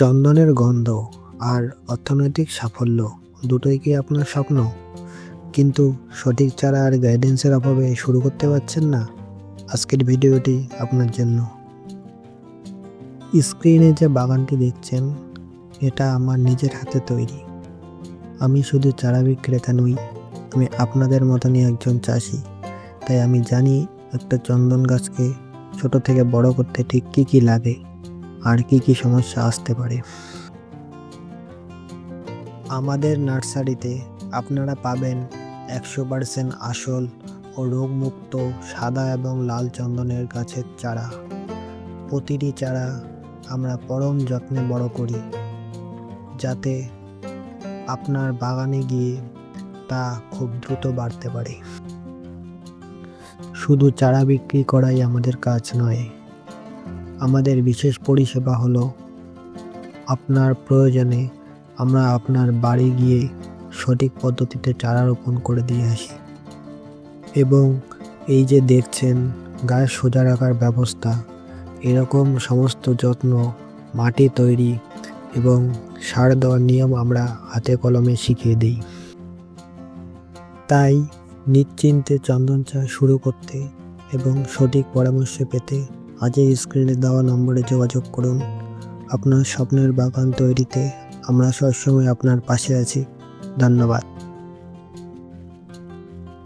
চন্দনের গন্ধ আর অর্থনৈতিক সাফল্য দুটোই কি আপনার স্বপ্ন, কিন্তু সঠিক চারা আর গাইডেন্সের অভাবে শুরু করতে পারছেন না? আজকের ভিডিওটি আপনার জন্য। স্ক্রিনে যে বাগানটি দেখছেন, এটা আমার নিজের হাতে তৈরি। আমি শুধু চারা বিক্রেতা নই, আমি আপনাদের মতনই একজন চাষি। তাই আমি জানি একটা চন্দন গাছকে ছোট থেকে বড় করতে ঠিক কী কী লাগে আর কী কী সমস্যা আসতে পারে। আমাদের নার্সারিতে আপনারা পাবেন 100% আসল ও রোগমুক্ত সাদা এবং লাল চন্দনের গাছের চারা। প্রতিটি চারা আমরা পরম যত্নে বড় করি, যাতে আপনার বাগানে গিয়ে তা খুব দ্রুত বাড়তে পারে। শুধু চারা বিক্রি করাই আমাদের কাজ নয়, আমাদের বিশেষ পরিষেবা হলো আপনার প্রয়োজনে আমরা আপনার বাড়ি গিয়ে সঠিক পদ্ধতিতে চারা রোপণ করে দিয়ে আসি। এবং এই যে দেখছেন গাছ সোজা রাখার ব্যবস্থা, এরকম সমস্ত যত্ন, মাটি তৈরি এবং সার দেওয়ার নিয়ম আমরা হাতে কলমে শিখিয়ে দিই। তাই নিশ্চিন্তে চন্দন চাষ শুরু করতে এবং সঠিক পরামর্শ পেতে আজই স্ক্রিনে দেওয়া নম্বরে যোগাযোগ করুন। আপনার স্বপ্নের বাগান তৈরিতে আমরা সবসময় আপনার পাশে আছি। ধন্যবাদ।